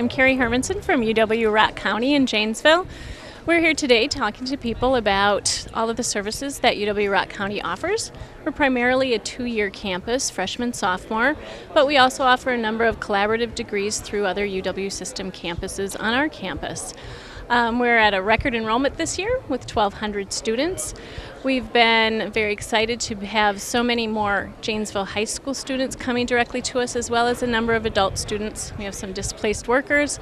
I'm Carrie Hermanson from UW-Rock County in Janesville. We're here today talking to people about all of the services that UW-Rock County offers. We're primarily a 2-year campus, freshman, sophomore, but we also offer a number of collaborative degrees through other UW system campuses on our campus. We're at a record enrollment this year with 1,200 students. We've been very excited to have so many more Janesville High School students coming directly to us, as well as a number of adult students. We have some displaced workers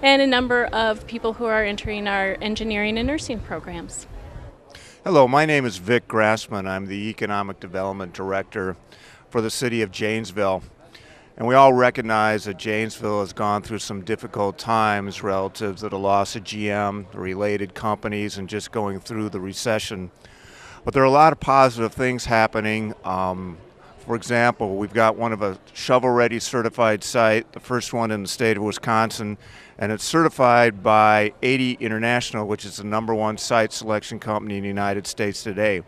and a number of people who are entering our engineering and nursing programs. Hello, my name is Vic Grassman. I'm the Economic Development Director for the City of Janesville. And we all recognize that Janesville has gone through some difficult times relative to the loss of GM, the related companies, and just going through the recession. But there are a lot of positive things happening. For example, we've got one of a shovel-ready certified site, the first one in the state of Wisconsin, and it's certified by 80 International, which is the #1 site selection company in the United States today.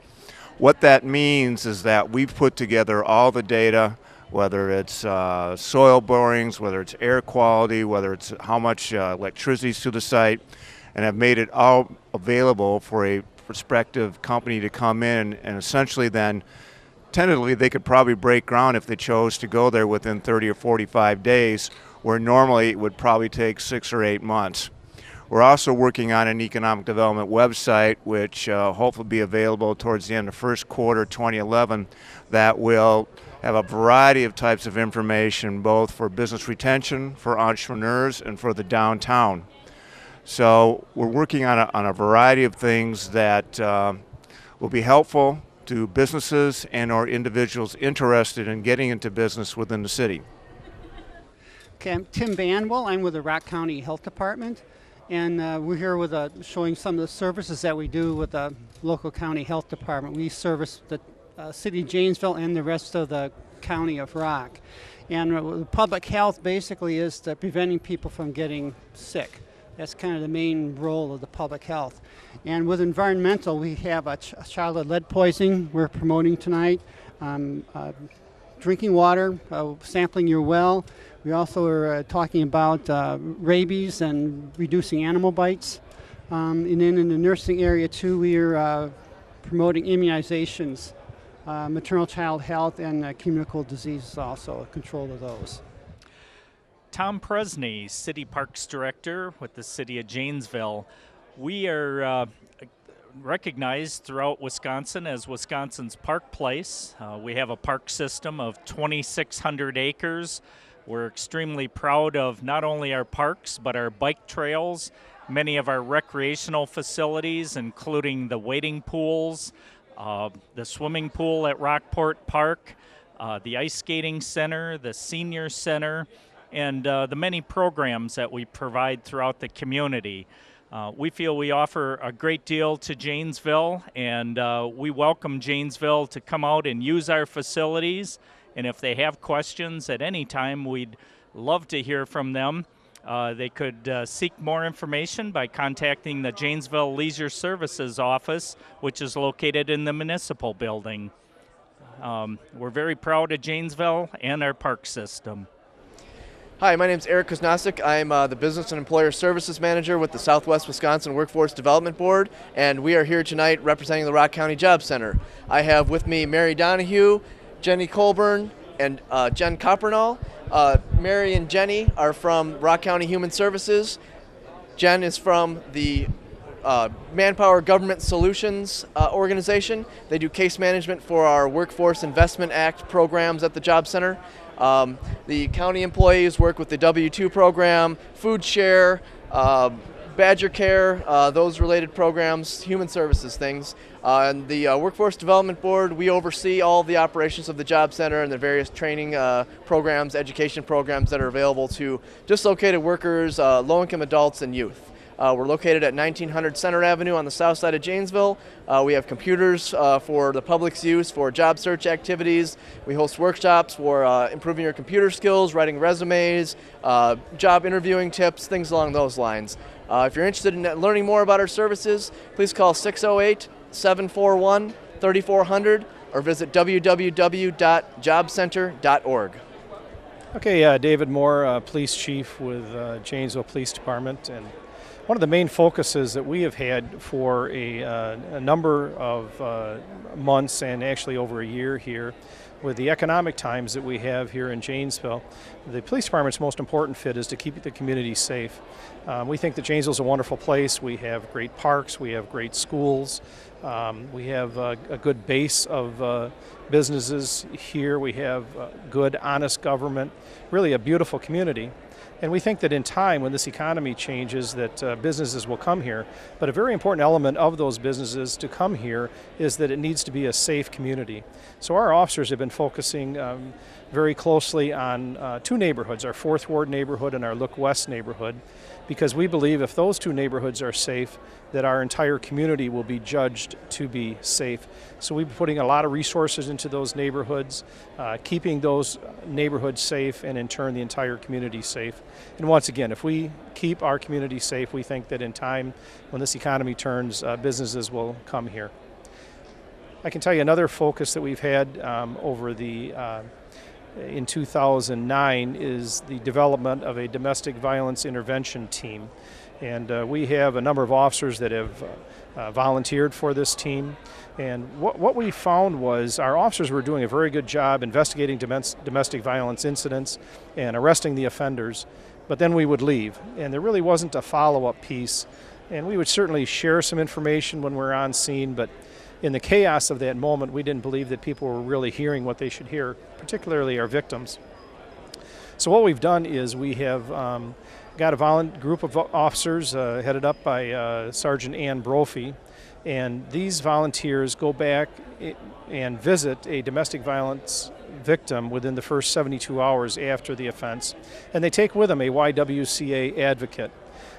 What that means is that we've put together all the data, whether it's soil borings, whether it's air quality, whether it's how much electricity is to the site, and have made it all available for a prospective company to come in, and essentially then tentatively they could probably break ground if they chose to go there within 30 or 45 days, where normally it would probably take 6 or 8 months. We're also working on an economic development website, which hopefully will be available towards the end of first quarter 2011, that will have a variety of types of information, both for business retention, for entrepreneurs, and for the downtown. So we're working on a variety of things that will be helpful to businesses and or individuals interested in getting into business within the city. Okay, I'm Tim Banwell. I'm with the Rock County Health Department, and we're here with showing some of the services that we do with the local county health department. We service the City of Janesville and the rest of the county of Rock. And public health basically is preventing people from getting sick. That's kind of the main role of the public health. And with environmental, we have a childhood lead poisoning we're promoting tonight, drinking water, sampling your well. We also are talking about rabies and reducing animal bites. And then in the nursing area too, we are promoting immunizations, maternal child health, and communicable diseases also, control of those. Tom Presney, City Parks Director with the City of Janesville. We are recognized throughout Wisconsin as Wisconsin's Park Place. We have a park system of 2,600 acres. We're extremely proud of not only our parks, but our bike trails, many of our recreational facilities, including the wading pools, the swimming pool at Rockport Park, the ice skating center, the senior center, and the many programs that we provide throughout the community. We feel we offer a great deal to Janesville, and we welcome Janesville to come out and use our facilities. And if they have questions at any time, we'd love to hear from them. They could seek more information by contacting the Janesville Leisure Services Office, which is located in the municipal building. We're very proud of Janesville and our park system. Hi, my name is Eric Kusnasik. I'm the Business and Employer Services Manager with the Southwest Wisconsin Workforce Development Board, and we are here tonight representing the Rock County Job Center. I have with me Mary Donahue, Jenny Colburn, and Jen Coppernall. Mary and Jenny are from Rock County Human Services. Jen is from the Manpower Government Solutions organization. They do case management for our Workforce Investment Act programs at the Job Center. The county employees work with the W-2 program, food share, Badger Care, those related programs, human services things. And the Workforce Development Board, we oversee all of the operations of the Job Center and the various training programs, education programs that are available to dislocated workers, low-income adults, and youth. We're located at 1900 Center Avenue on the south side of Janesville. We have computers for the public's use for job search activities. We host workshops for improving your computer skills, writing resumes, job interviewing tips, things along those lines. If you're interested in learning more about our services, please call 608-741-3400 or visit www.jobcenter.org. Okay, David Moore, Police Chief with Janesville Police Department, and one of the main focuses that we have had for a number of months and actually over a year here with the economic times that we have here in Janesville, the police department's most important fit is to keep the community safe. We think that Janesville's a wonderful place. We have great parks, we have great schools, we have a good base of businesses here, we have good, honest government, really a beautiful community. And we think that in time, when this economy changes, that businesses will come here. But a very important element of those businesses to come here is that it needs to be a safe community. So our officers have been focusing very closely on two neighborhoods, our 4th Ward neighborhood and our Look West neighborhood, because we believe if those two neighborhoods are safe, that our entire community will be judged to be safe. So we've been putting a lot of resources into those neighborhoods, keeping those neighborhoods safe, and in turn the entire community safe. And once again, if we keep our community safe, we think that in time, when this economy turns, businesses will come here. I can tell you another focus that we've had in 2009 is the development of a domestic violence intervention team. And we have a number of officers that have volunteered for this team. And what we found was our officers were doing a very good job investigating domestic violence incidents and arresting the offenders, but then we would leave. And there really wasn't a follow-up piece. And we would certainly share some information when we're on scene, but in the chaos of that moment, we didn't believe that people were really hearing what they should hear, particularly our victims. So what we've done is we have got a group of officers headed up by Sergeant Ann Brophy, and these volunteers go back and visit a domestic violence victim within the first 72 hours after the offense, and they take with them a YWCA advocate.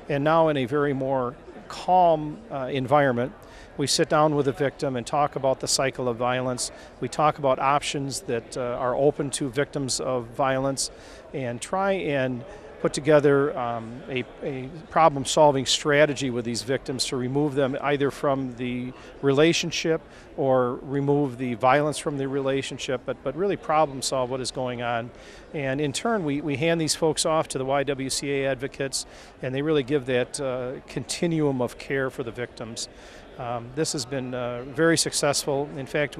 And now in a very more calm environment, we sit down with the victim and talk about the cycle of violence. We talk about options that are open to victims of violence and try and put together a problem-solving strategy with these victims to remove them either from the relationship or remove the violence from the relationship, but really problem-solve what is going on. And in turn, we hand these folks off to the YWCA advocates, and they really give that continuum of care for the victims. This has been very successful. In fact,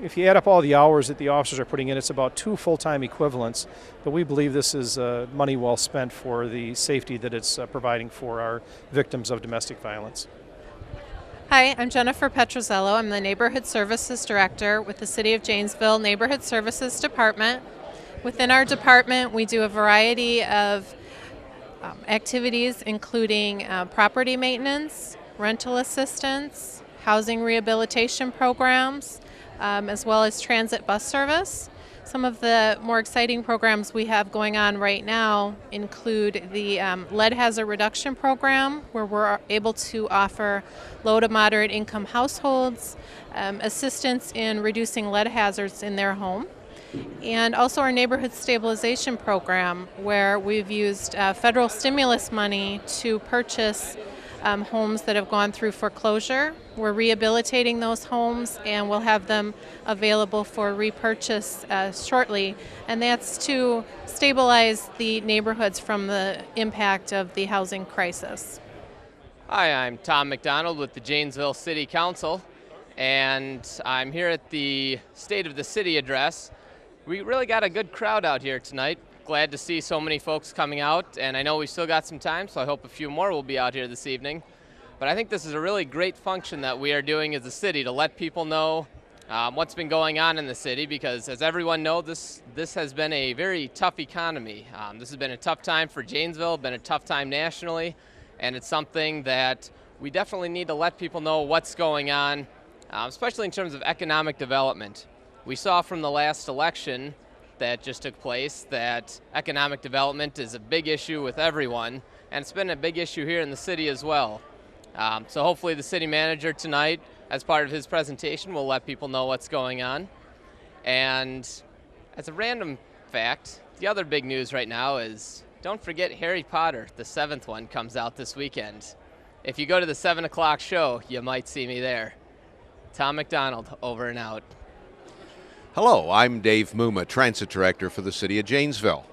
if you add up all the hours that the officers are putting in, it's about 2 full-time equivalents, but we believe this is money well spent for the safety that it's providing for our victims of domestic violence. Hi, I'm Jennifer Petrozello. I'm the Neighborhood Services Director with the City of Janesville Neighborhood Services Department. Within our department, we do a variety of activities, including property maintenance, rental assistance, housing rehabilitation programs, as well as transit bus service. Some of the more exciting programs we have going on right now include the lead hazard reduction program, where we're able to offer low to moderate income households assistance in reducing lead hazards in their home. And also our neighborhood stabilization program, where we've used federal stimulus money to purchase homes that have gone through foreclosure. We're rehabilitating those homes, and we'll have them available for repurchase shortly, and that's to stabilize the neighborhoods from the impact of the housing crisis. Hi, I'm Tom McDonald with the Janesville City Council, and I'm here at the State of the City address. We really got a good crowd out here tonight. Glad to see so many folks coming out, and I know we still got some time, so I hope a few more will be out here this evening. But I think this is a really great function that we are doing as a city to let people know what's been going on in the city, because as everyone knows, this has been a very tough economy. This has been a tough time for Janesville, been a tough time nationally, and it's something that we definitely need to let people know what's going on, especially in terms of economic development. We saw from the last election that just took place that economic development is a big issue with everyone, and it's been a big issue here in the city as well. So hopefully the city manager tonight, as part of his presentation, will let people know what's going on. And as a random fact, the other big news right now is, don't forget Harry Potter, the 7th one, comes out this weekend. If you go to the 7 o'clock show, you might see me there. Tom McDonald, over and out. Hello, I'm Dave Muma, Transit Director for the City of Janesville.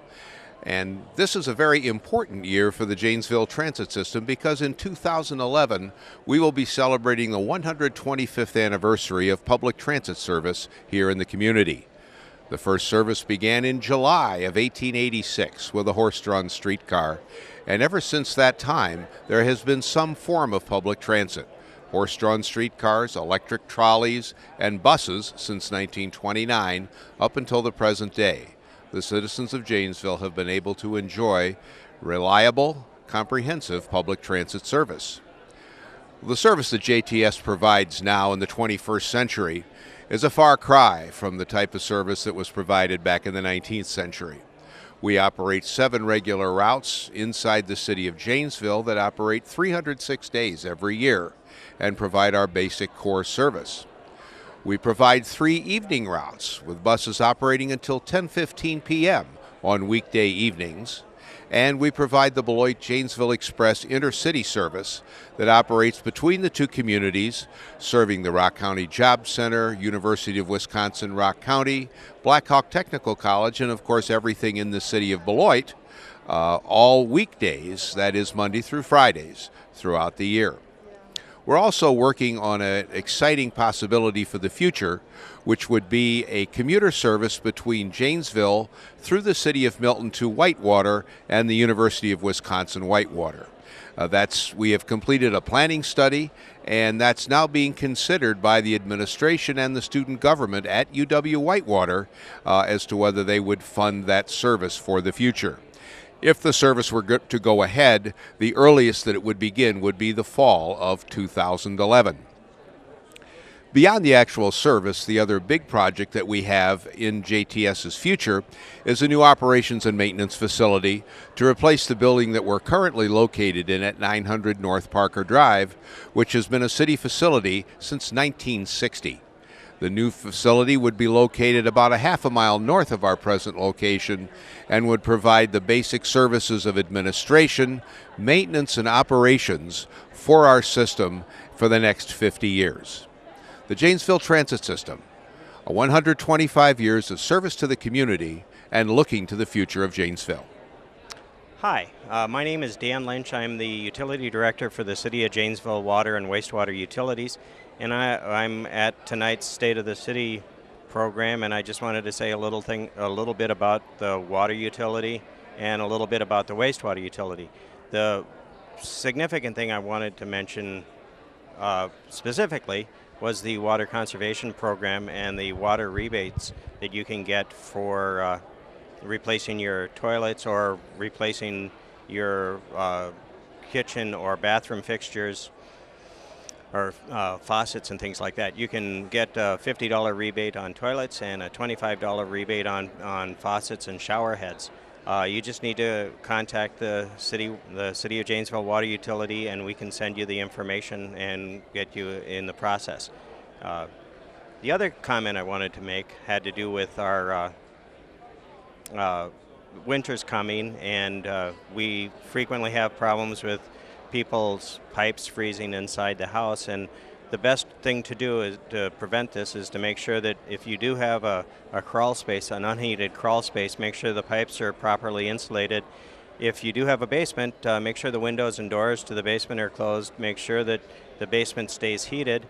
And this is a very important year for the Janesville transit system because in 2011 we will be celebrating the 125th anniversary of public transit service here in the community. The first service began in July of 1886 with a horse-drawn streetcar, and ever since that time there has been some form of public transit. Horse-drawn streetcars, electric trolleys, and buses since 1929 up until the present day. The citizens of Janesville have been able to enjoy reliable, comprehensive public transit service. The service that JTS provides now in the 21st century is a far cry from the type of service that was provided back in the 19th century. We operate 7 regular routes inside the city of Janesville that operate 306 days every year and provide our basic core service. We provide 3 evening routes with buses operating until 10:15 p.m. on weekday evenings, and we provide the Beloit-Janesville Express intercity service that operates between the 2 communities, serving the Rock County Job Center, University of Wisconsin-Rock County, Black Hawk Technical College, and of course everything in the city of Beloit, all weekdays, that is Monday through Fridays, throughout the year. We're also working on an exciting possibility for the future, which would be a commuter service between Janesville through the city of Milton to Whitewater and the University of Wisconsin-Whitewater. We have completed a planning study, and that's now being considered by the administration and the student government at UW-Whitewater as to whether they would fund that service for the future. If the service were to go ahead, the earliest that it would begin would be the fall of 2011. Beyond the actual service, the other big project that we have in JTS's future is a new operations and maintenance facility to replace the building that we're currently located in at 900 North Parker Drive, which has been a city facility since 1960. The new facility would be located about a half a mile north of our present location and would provide the basic services of administration, maintenance, and operations for our system for the next 50 years. The Janesville Transit System, 125 years of service to the community and looking to the future of Janesville. Hi, my name is Dan Lynch. I'm the Utility Director for the City of Janesville Water and Wastewater Utilities, and I'm at tonight's State of the City program, and I just wanted to say a little bit about the water utility and a little bit about the wastewater utility. The significant thing I wanted to mention specifically was the water conservation program and the water rebates that you can get for replacing your toilets or replacing your kitchen or bathroom fixtures or faucets and things like that. You can get a $50 rebate on toilets and a $25 rebate on faucets and shower heads. You just need to contact the city of Janesville Water Utility, and we can send you the information and get you in the process. The other comment I wanted to make had to do with our winter's coming, and we frequently have problems with people's pipes freezing inside the house, and the best thing to do is to prevent this is to make sure that if you do have a crawl space, an unheated crawl space, make sure the pipes are properly insulated. If you do have a basement, make sure the windows and doors to the basement are closed. Make sure that the basement stays heated,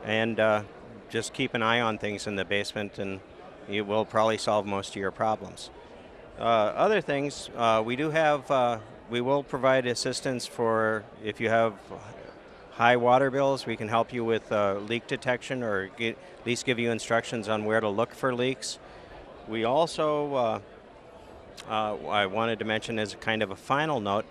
and just keep an eye on things in the basement, and you will probably solve most of your problems. Other things, we will provide assistance for if you have high water bills. We can help you with leak detection, or at least give you instructions on where to look for leaks. We also, I wanted to mention as a kind of a final note,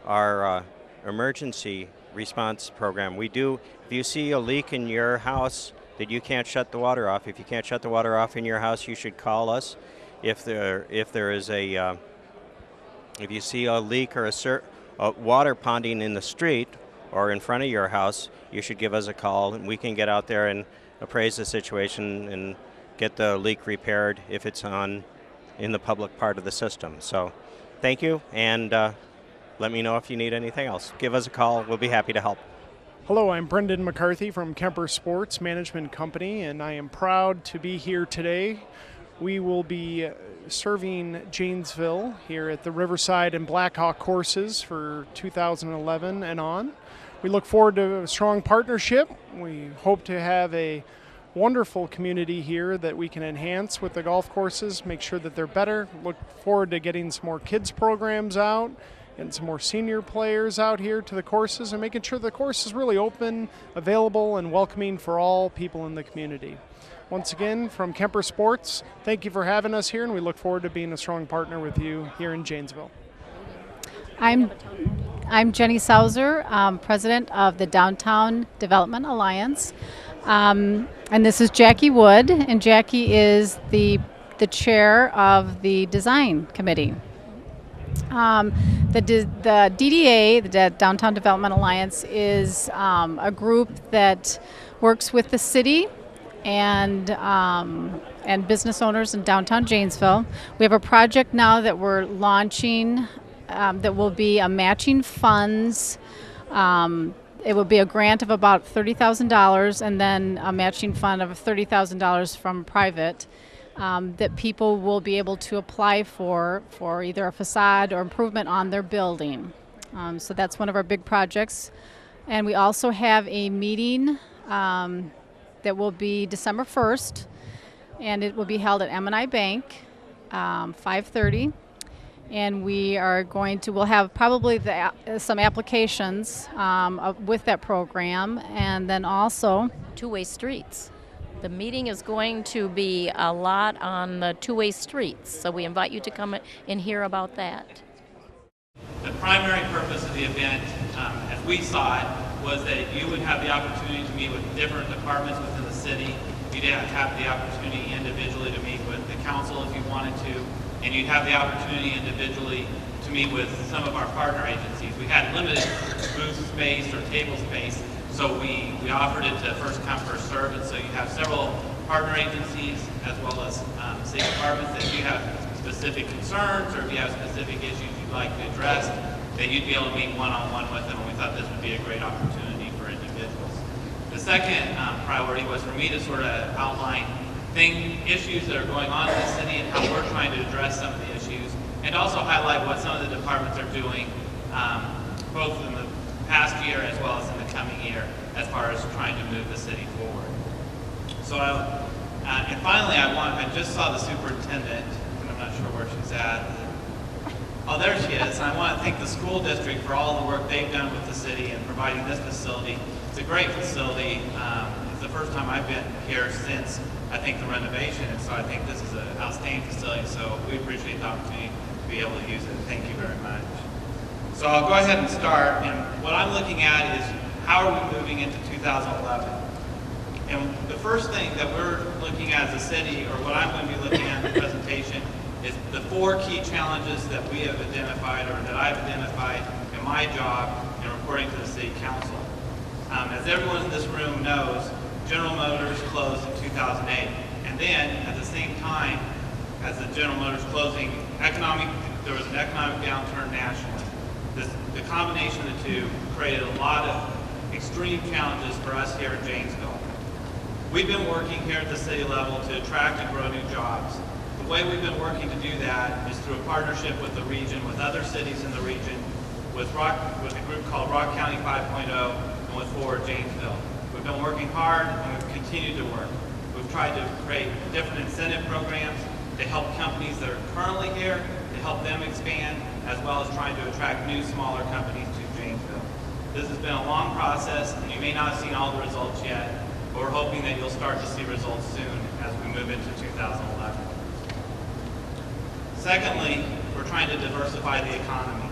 our emergency response program. If you see a leak in your house that you can't shut the water off, if you can't shut the water off in your house, you should call us. If you see a leak or a water ponding in the street or in front of your house, you should give us a call, and we can get out there and appraise the situation and get the leak repaired if it's in the public part of the system. So thank you, and let me know if you need anything else. Give us a call. We'll be happy to help. Hello, I'm Brendan McCarthy from Kemper Sports Management Company, and I am proud to be here today. We will be serving Janesville here at the Riverside and Blackhawk courses for 2011 and on. We look forward to a strong partnership. We hope to have a wonderful community here that we can enhance with the golf courses, make sure that they're better. Look forward to getting some more kids programs out and some more senior players out here to the courses, and making sure the course is really open, available, and welcoming for all people in the community. Once again, from Kemper Sports, thank you for having us here, and we look forward to being a strong partner with you here in Janesville. I'm Jenny Sauser, president of the Downtown Development Alliance, and this is Jackie Wood, and Jackie is the chair of the design committee. The DDA, the Downtown Development Alliance, is a group that works with the city and business owners in downtown Janesville. We have a project now that we're launching that will be a matching funds. It will be a grant of about $30,000 and then a matching fund of $30,000 from private. That people will be able to apply for either a facade or improvement on their building. So that's one of our big projects. And we also have a meeting that will be December 1st, and it will be held at M&I Bank, 5:30. And we'll have probably some applications with that program, and then also two-way streets. The meeting is going to be a lot on the two-way streets, so we invite you to come and hear about that. The primary purpose of the event, as we saw it, was that you would have the opportunity to meet with different departments within the city. You'd have the opportunity individually to meet with the council if you wanted to, and you'd have the opportunity individually to meet with some of our partner agencies. We had limited booth space or table space, so we offered it to first come, first serve, and so you have several partner agencies as well as city departments that if you have specific concerns or if you have specific issues you'd like to address, that you'd be able to meet one-on-one with them, and we thought this would be a great opportunity for individuals. The second priority was for me to sort of outline issues that are going on in the city and how we're trying to address some of the issues, and also highlight what some of the departments are doing, both in the past year as well as in the coming year, as far as trying to move the city forward. So, and finally, I just saw the superintendent, and I'm not sure where she's at. Oh, there she is. And I want to thank the school district for all the work they've done with the city and providing this facility. It's a great facility. It's the first time I've been here since, I think, the renovation, and so I think this is an outstanding facility, so we appreciate the opportunity to be able to use it. Thank you very much. So I'll go ahead and start, and what I'm looking at is how are we moving into 2011? And the first thing that we're looking at as a city, or what I'm going to be looking at in the presentation, is the 4 key challenges that we have identified, or that I've identified in my job in reporting to the City Council. As everyone in this room knows, General Motors closed in 2008, and then at the same time as the General Motors closing, there was an economic downturn nationally. The combination of the two created a lot of extreme challenges for us here in Janesville. We've been working here at the city level to attract and grow new jobs. The way we've been working to do that is through a partnership with the region, with other cities in the region, with a group called Rock County 5.0, and with Forward Janesville. We've been working hard, and we've continued to work. We've tried to create different incentive programs to help companies that are currently here, to help them expand, as well as trying to attract new, smaller companies to Janesville. This has been a long process, and you may not have seen all the results yet, but we're hoping that you'll start to see results soon as we move into 2011. Secondly, we're trying to diversify the economy.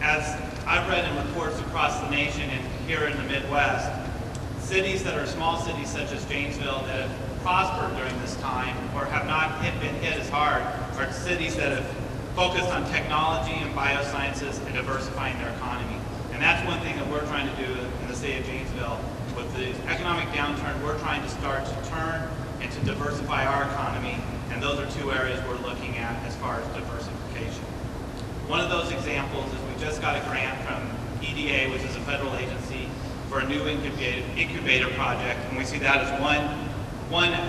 As I've read in reports across the nation and here in the Midwest, cities that are small cities such as Janesville that have prospered during this time or have not been hit as hard are cities that have focused on technology and biosciences and diversifying their economy. And that's one thing that we're trying to do in the city of Janesville. With the economic downturn, we're trying to start to turn and to diversify our economy, and those are 2 areas we're looking at as far as diversification. One of those examples is we just got a grant from EDA, which is a federal agency, for a new incubator project, and we see that as one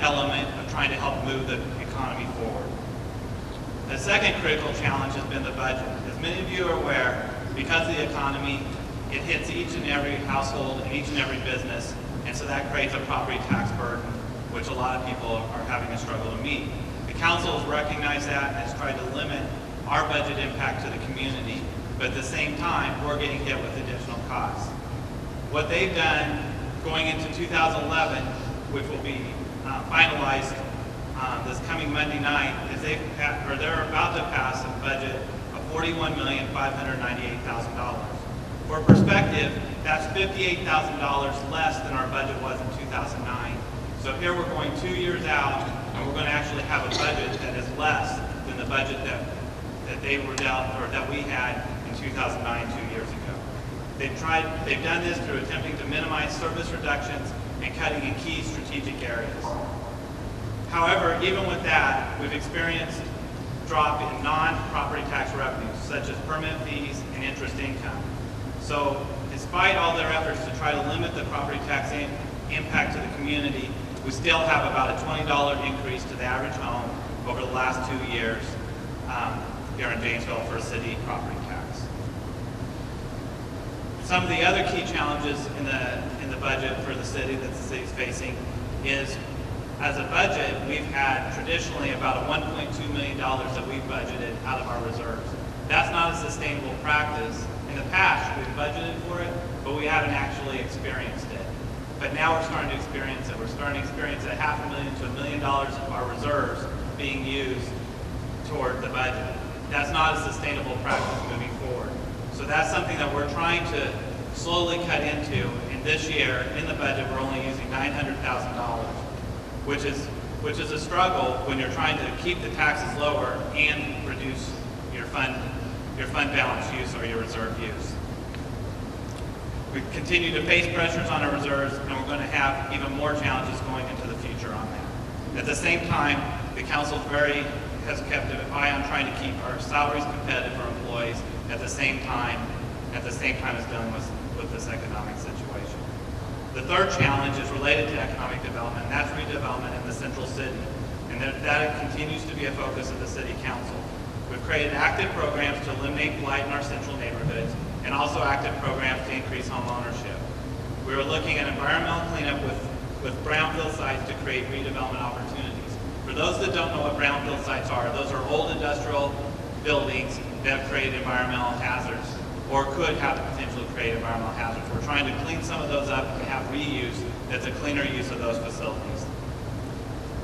element of trying to help move the economy forward. The second critical challenge has been the budget. As many of you are aware, because of the economy, it hits each and every household and each and every business, and so that creates a property tax burden, which a lot of people are having a struggle to meet. The council has recognized that and has tried to limit our budget impact to the community, but at the same time, we're getting hit with additional costs. What they've done going into 2011, which will be finalized this coming Monday night, is they're about to pass a budget of $41,598,000. For perspective, that's $58,000 less than our budget was in 2009. So here we're going 2 years out, and we're going to actually have a budget that is less than the budget that they were dealt, or that we had in 2009, 2 years ago. They've done this through attempting to minimize service reductions and cutting in key strategic areas. However, even with that, we've experienced drop in non-property tax revenues, such as permit fees and interest income. So despite all their efforts to try to limit the property tax impact to the community, we still have about a $20 increase to the average home over the last 2 years here in Janesville for a city property tax. Some of the other key challenges in the budget for the city that the city's facing is, as a budget, we've had traditionally about a $1.2 million that we've budgeted out of our reserves. That's not a sustainable practice. In the past, we've budgeted for it, but we haven't actually experienced it. But now we're starting to experience it. We're starting to experience $500,000 to $1 million of our reserves being used toward the budget. That's not a sustainable practice moving forward. So that's something that we're trying to slowly cut into. And this year, in the budget, we're only using $900,000, which is a struggle when you're trying to keep the taxes lower and reduce your fund balance use or your reserve use. We continue to face pressures on our reserves, and we're going to have even more challenges going into the future on that. At the same time, the council has kept an eye on trying to keep our salaries competitive for employees at the same time as dealing with this economic situation. The third challenge is related to economic development, and that's redevelopment in the central city. And that continues to be a focus of the city council. We've created active programs to eliminate blight in our central neighborhoods, and also active programs to increase home ownership. We are looking at environmental cleanup with brownfield sites to create redevelopment opportunities. For those that don't know what brownfield sites are, those are old industrial buildings that have created environmental hazards, or could have the potential to create environmental hazards. We're trying to clean some of those up and have reuse that's a cleaner use of those facilities.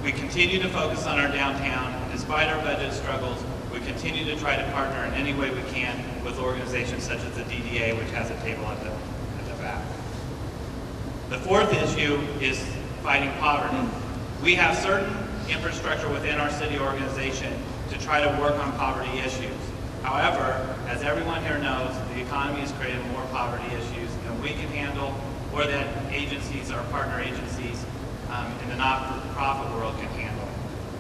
We continue to focus on our downtown, and despite our budget struggles, we continue to try to partner in any way we can with organizations such as the DDA, which has a table at the back. The fourth issue is fighting poverty. We have certain infrastructure within our city organization to try to work on poverty issues. However, as everyone here knows, the economy has created more poverty issues than we can handle, or that agencies, our partner agencies in the not-for-profit world can handle.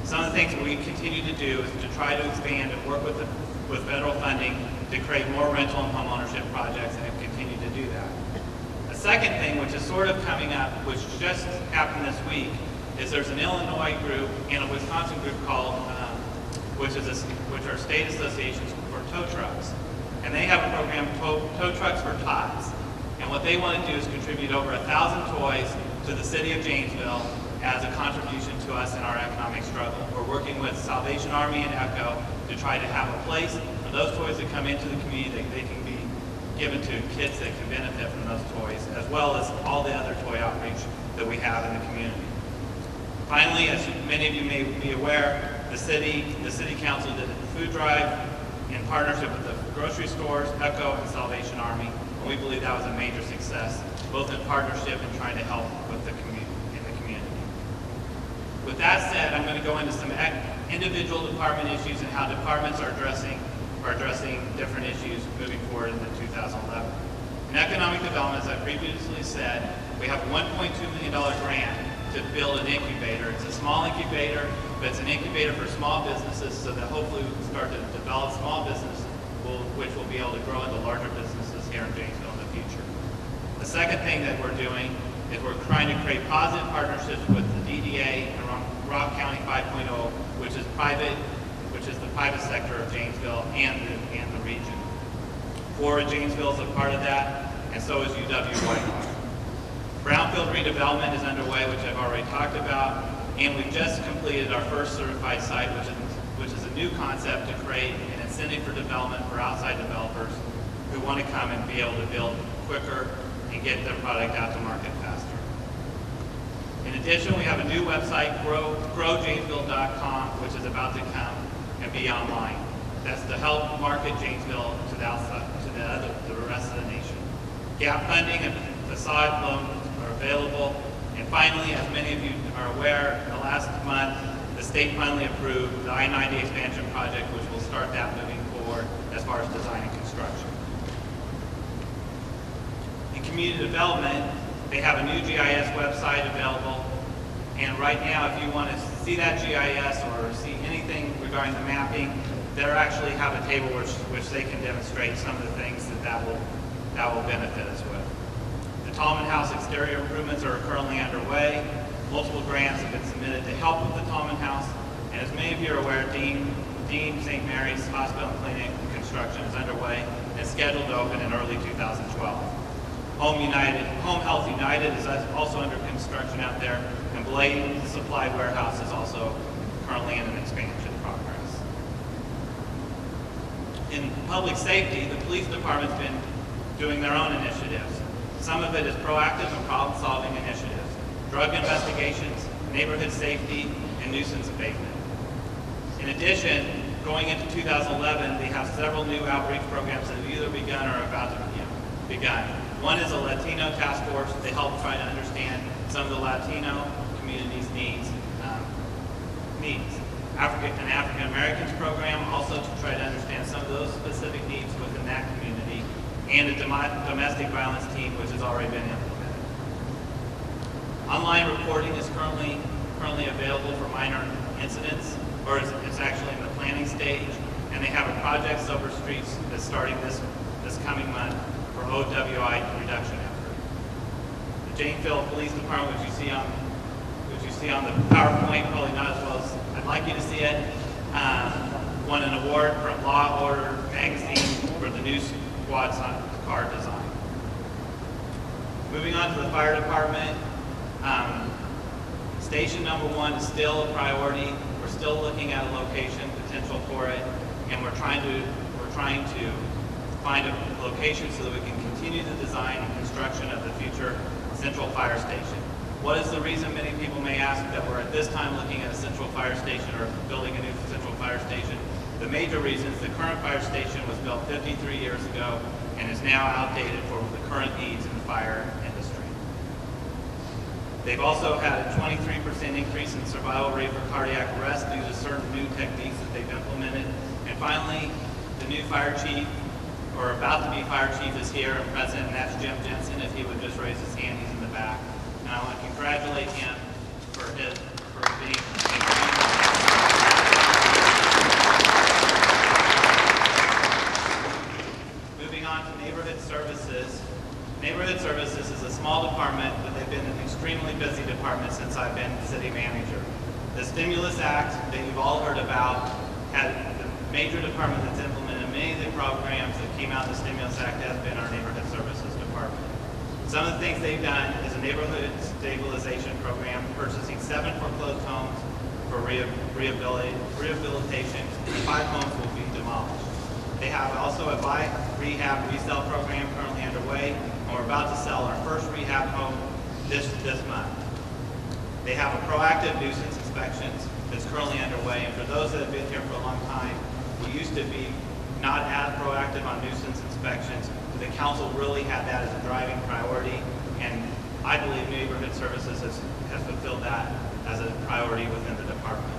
Some of the things that we continue to do is to try to expand and work with federal funding to create more rental and home ownership projects, and have continued to do that. A second thing, which is sort of coming up, which just happened this week, is there's an Illinois group and a Wisconsin group called, which are state associations for tow trucks. And they have a program, Tow Trucks for Tots. And what they want to do is contribute over 1,000 toys to the City of Janesville as a contribution to us in our economic struggle. We're working with Salvation Army and ECHO to try to have a place for those toys that come into the community that they can be given to kids that can benefit from those toys, as well as all the other toy outreach that we have in the community. Finally, as many of you may be aware, the city council did a food drive in partnership with the grocery stores, ECHO, and Salvation Army. And we believe that was a major success, both in partnership and trying to help with the community. With that said, I'm going to go into some individual department issues and how departments are addressing different issues moving forward into 2011. In economic development, as I previously said, we have a $1.2 million grant to build an incubator. It's a small incubator, but it's an incubator for small businesses, so that hopefully we can start to develop small businesses which will be able to grow into larger businesses here in Janesville in the future. The The second thing that we're doing is we're trying to create positive partnerships with the DDA and Rock County 5.0, which is the private sector of Janesville and the region. Fora Janesville is a part of that, and so is UW-Whitehawk. Brownfield redevelopment is underway, which I've already talked about, and we've just completed our first certified site, which is a new concept to create an incentive for development for outside developers who want to come and be able to build quicker and get their product out to market faster. In addition, we have a new website, growjanesville.com, which is about to come and be online. That's to help market Janesville to the rest of the nation. Gap funding and facade loans are available. And finally, as many of you are aware, last month, the state finally approved the I-90 expansion project, which will start that moving forward as far as design and construction. In community development, they have a new GIS website available. And right now, if you want to see that GIS or see anything regarding the mapping, they actually have a table which they can demonstrate some of the things that will benefit us with. The Tallman House exterior improvements are currently underway. Multiple grants have been submitted to help with the Tallman House. And as many of you are aware, Dean St. Mary's Hospital and Clinic construction is underway and is scheduled to open in early 2012. Home Health United is also under construction out there, and Blade Supply Warehouse is also currently in an expansion progress. In public safety, the police department's been doing their own initiatives. Some of it is proactive and problem-solving initiatives, drug investigations, neighborhood safety, and nuisance abatement. In addition, going into 2011, they have several new outreach programs that have either begun or are about to begin. One is a Latino task force to help try to understand some of the Latino community's needs. An African Americans program also to try to understand some of those specific needs within that community, and a domestic violence team which has already been implemented. Online reporting is currently available for minor incidents, or it's actually in the planning stage, and they have a Project Sober Streets that's starting this coming month for OWI reduction effort. The Janesville Police Department, which you see on the PowerPoint, probably not as well as I'd like you to see it, won an award from Law Order magazine for the new squad car design. Moving on to the fire department, station number 1 is still a priority. We're still looking at a location potential for it, and we're trying to find a location so that we can continue the design and construction of the future central fire station. What is the reason, many people may ask, that we're at this time looking at a central fire station or building a new central fire station? The major reason is the current fire station was built 53 years ago and is now outdated for the current needs in the fire industry. They've also had a 23% increase in survival rate for cardiac arrest due to certain new techniques that they've implemented. And finally, the new fire chief, or about to be fire chief, is here and present, and that's Jim Jensen. If he would just raise his hand, he's in the back. And I want to congratulate him for being. Moving on to neighborhood services. Neighborhood services is a small department, but they've been an extremely busy department since I've been city manager. The Stimulus Act that you've all heard about had the major department that's implemented many of the programs that came out of the Stimulus Act has been our neighborhood services department. Some of the things they've done is a neighborhood stabilization program, purchasing 7 foreclosed homes for rehabilitation, and 5 homes will be demolished. They have also a buy, rehab, resale program currently underway, and we're about to sell our first rehab home this month. They have a proactive nuisance inspections that's currently underway, and for those that have been here for a long time, we used to be not as proactive on nuisance inspections, but the council really had that as a driving priority, and I believe neighborhood services has fulfilled that as a priority within the department.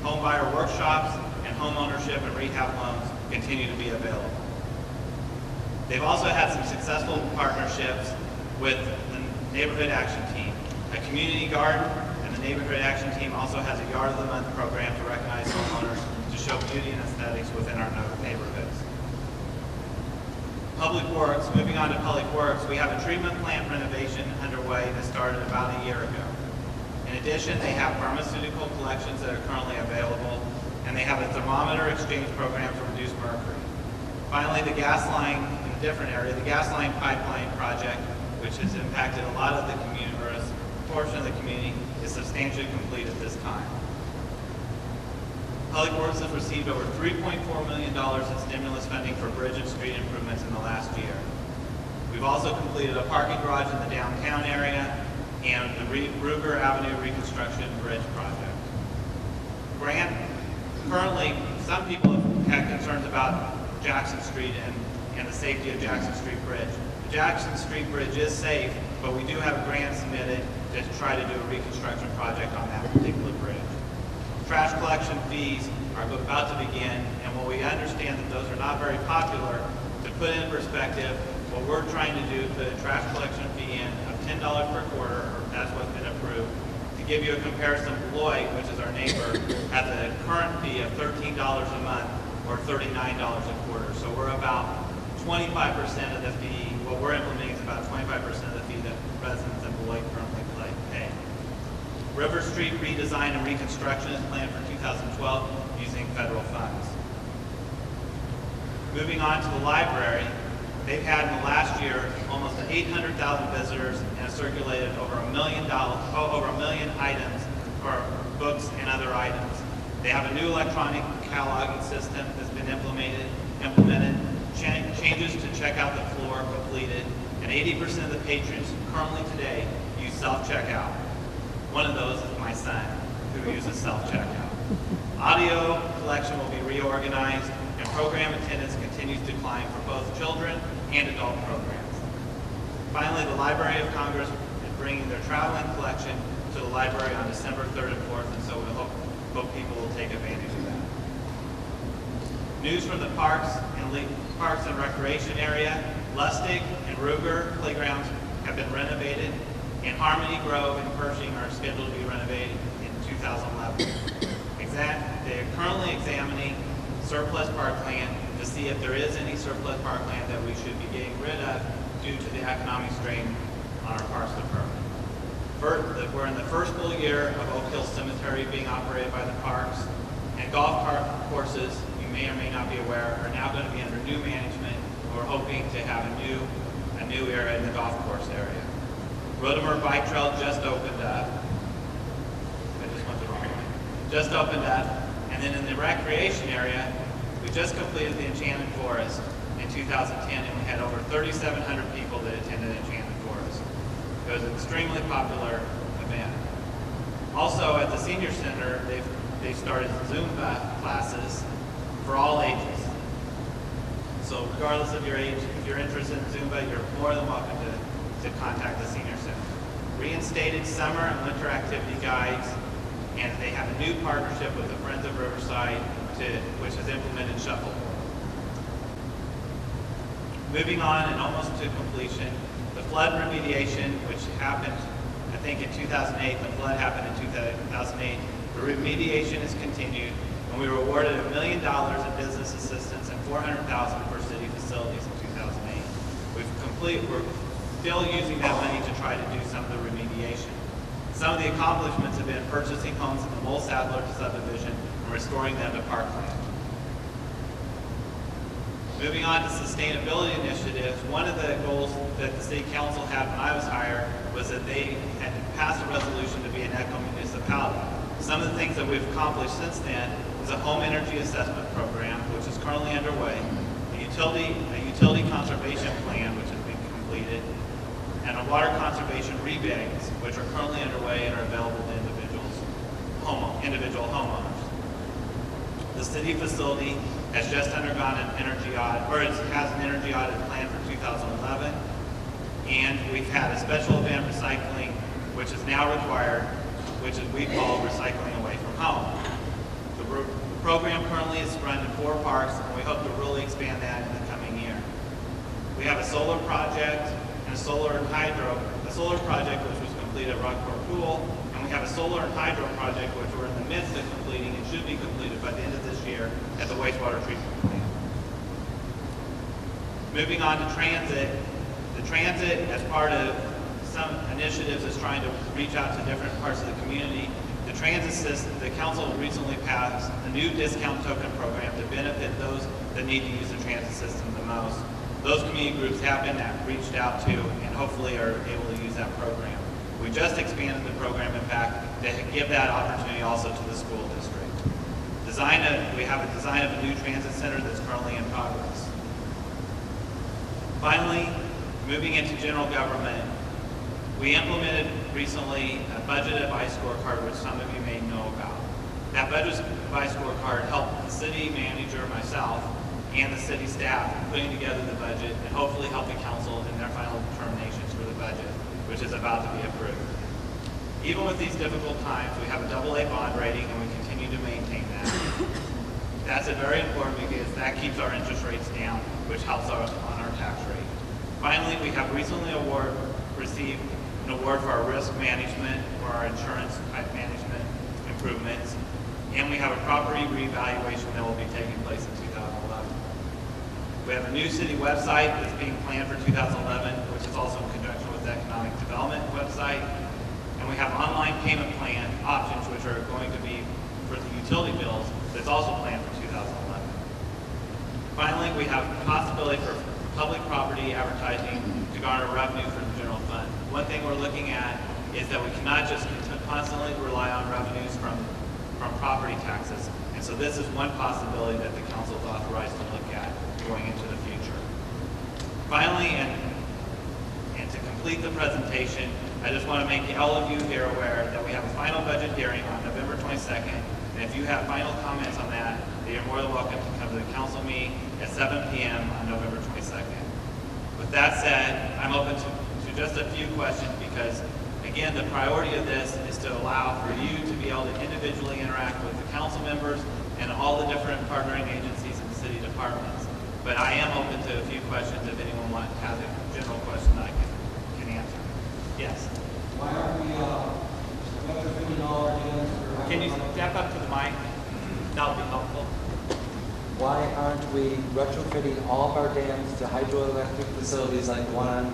Home buyer workshops and home ownership and rehab loans continue to be available. They've also had some successful partnerships with the Neighborhood Action Team. A community garden and the Neighborhood Action Team also has a Yard of the Month program to recognize homeowners to show beauty and aesthetics within our neighborhoods. Public Works, moving on to Public Works, we have a treatment plant renovation underway that started about a year ago. In addition, they have pharmaceutical collections that are currently available, and they have a thermometer exchange program to reduce mercury. Finally, the gas line, in a different area, the gas line pipeline project, which has impacted a lot of the community, or a portion of the community, is substantially complete at this time. Public Works has received over $3.4 million in stimulus funding for bridge and street improvements in the last year. We've also completed a parking garage in the downtown area and the Ruger Avenue reconstruction bridge project. Currently, some people have had concerns about Jackson Street and the safety of Jackson Street Bridge. The Jackson Street Bridge is safe, but we do have a grant submitted to try to do a reconstruction project on that particular bridge. Trash collection fees are about to begin, and while we understand that those are not very popular, to put in perspective, what we're trying to do is put a trash collection fee in of $10 per quarter, or that's what's been approved. To give you a comparison, Beloit, which is our neighbor, has a current fee of $13 a month or $39 a quarter. So we're about 25% of the fee. What we're implementing is about 25% of the fee that residents of Beloit currently pay. River Street redesign and reconstruction is planned for 2012 using federal funds. Moving on to the library, they've had in the last year almost 800,000 visitors and have circulated over $1 million items for books and other items. They have a new electronic cataloging system that's been implemented, changes to check out the floor completed, and 80% of the patrons currently today use self-checkout. One of those is my son, who uses self-checkout. Audio collection will be reorganized, and program attendance continues to climb for both children and adult programs. Finally, the Library of Congress is bringing their traveling collection to the library on December 3rd and 4th, and so we hope people will take advantage of that. News from the Parks and Recreation area, Lustig and Ruger playgrounds have been renovated, and Harmony Grove and Pershing are scheduled to be renovated in 2011. They are currently examining surplus parkland to see if there is any surplus parkland that we should be getting rid of due to the economic strain on our Parks Department. We're in the first full year of Oak Hill Cemetery being operated by the parks, and golf cart courses, you may or may not be aware, are now going to be under new management. We're hoping to have a new area in the golf course area. Rodemer Bike Trail just opened up. I just went the wrong way. Just opened up, and then in the recreation area, we just completed the Enchanted Forest in 2010, and we had over 3,700 people that attended Enchanted Forest. It was an extremely popular event. Also, at the Senior Center, they've started Zumba classes for all ages. So regardless of your age, if you're interested in Zumba, you're more than welcome to contact the Senior Center. Reinstated summer and winter activity guides, and they have a new partnership with the Friends of Riverside, which has implemented shuffleboard. Moving on and almost to completion, the flood remediation, which happened, I think in 2008, the flood happened in 2008. The remediation has continued, and we were awarded $1 million in business assistance and $400,000 for city facilities in 2008. We're still using that money to try to do some of the remediation. Some of the accomplishments have been purchasing homes in the Mole Sadler subdivision and restoring them to parkland. Moving on to sustainability initiatives, one of the goals that the City Council had when I was hired was that they had passed a resolution to be an eco-municipality. Some of the things that we've accomplished since then is a home energy assessment program, which is currently underway, a utility conservation plan, which has been completed, and a water conservation rebates, which are currently underway and are available to individual homeowners. The city facility has just undergone an energy audit, or it has an energy audit plan for 2011, and we've had a special event recycling, which is now required, which we call recycling away from home. The program currently is run in 4 parks, and we hope to really expand that in the coming year. We have a solar project and a solar project which was completed at Rockport Pool, and we have a solar and hydro project which we're in the midst of completing and should be completed by the end of this year at the wastewater treatment plant. Moving on to transit, the transit, as part of some initiatives, is trying to reach out to different parts of the community. The transit system, the council recently passed a new discount token program to benefit those that need to use the transit system the most. Those community groups have been reached out to and hopefully are able to use that program. We just expanded the program, in fact, to give that opportunity also to the school district. We have a design of a new transit center that's currently in progress. Finally, moving into general government, we implemented recently a budget advice scorecard, which some of you may know about. That budget advice scorecard helped the city manager, myself, and the city staff putting together the budget and hopefully help the council in their final determinations for the budget, which is about to be approved. Even with these difficult times, we have a AA bond rating and we continue to maintain that. That's very important because that keeps our interest rates down, which helps on our tax rate. Finally, we have recently received an award for our risk management, for our insurance type management improvements, and we have a property reevaluation that will be taking place in 2011. We have a new city website that's being planned for 2011, which is also in conjunction with the economic development website. And we have online payment plan options, which are going to be for the utility bills, that's also planned for 2011. Finally, we have the possibility for public property advertising to garner revenue for the general fund. One thing we're looking at is that we cannot just constantly rely on revenues from property taxes. And so this is one possibility that the council is authorized to look at going into the future. Finally, and to complete the presentation, I just want to make all of you here aware that we have a final budget hearing on November 22nd. And if you have final comments on that, you're more than welcome to come to the council meeting at 7 p.m. on November 22nd. With that said, I'm open to just a few questions because, again, the priority of this is to allow for you to be able to individually interact with the council members and all the different partnering agencies and city departments. But I am open to a few questions if anyone has a general question that I can answer. Yes? Why aren't we retrofitting all our dams? Can you step up to the mic? That would be helpful. Why aren't we retrofitting all of our dams to hydroelectric facilities like the one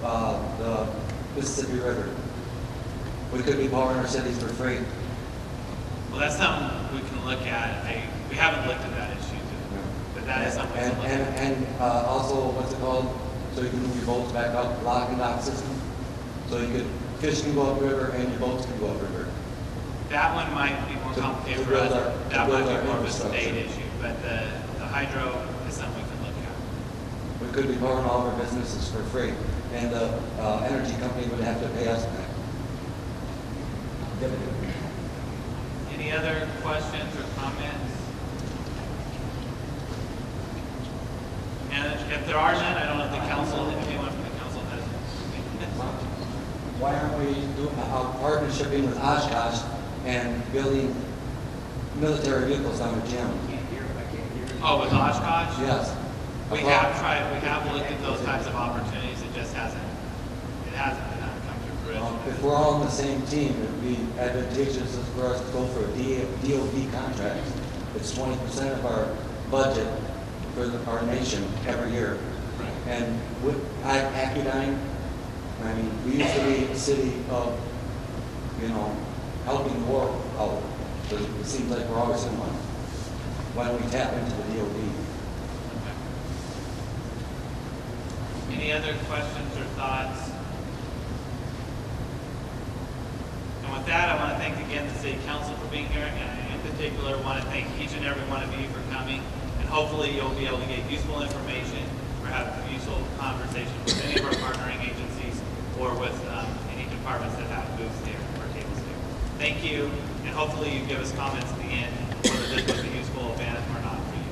on the Mississippi River? We could be powering our cities for free. Well, that's something we can look at. We haven't looked at that issue, but that is something we can look at. And also, what's it called? So you can move your boats back up, lock and dock system. So fish can go upriver and your boats can go upriver. That one might be more complicated for us. That might be more of a state issue, but the hydro is something we can look at. We could be powering all of our businesses for free, and the energy company would have to pay us back. Any other questions or comments? And if there are none, I don't know if anyone from the council has. Why aren't we doing partnershiping with Oshkosh and building military vehicles on the gym? Oh, with Oshkosh? Yes. We have looked at those types of opportunities. It just hasn't come to fruition. If we're all on the same team, it would be advantageous for us to go for a DOD contract. It's 20% of our budget for our nation every year. Right. And with Accudyne, I mean, we used to be a city of, helping the world out. But it seems like we're always in one. Why don't we tap into the DOD? Okay. Any other questions or thoughts? And with that, I want to thank again the City Council for being here, and in particular, want to thank each and every one of you for coming. And hopefully, you'll be able to get useful information or have useful conversations with any of our partnering agencies or with any departments that have booths here or tables here. Thank you, and hopefully, you give us comments at the end whether this was a useful event or not for you.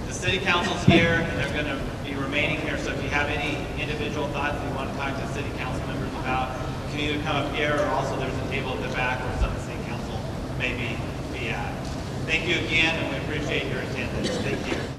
The City Council's here, and they're going to be remaining here, so if you have any individual thoughts that you want to talk to City Council members about, you can either come up here or also there's a table at the back where some of the City Council may be at. Thank you again, and we appreciate your attendance. Thank you.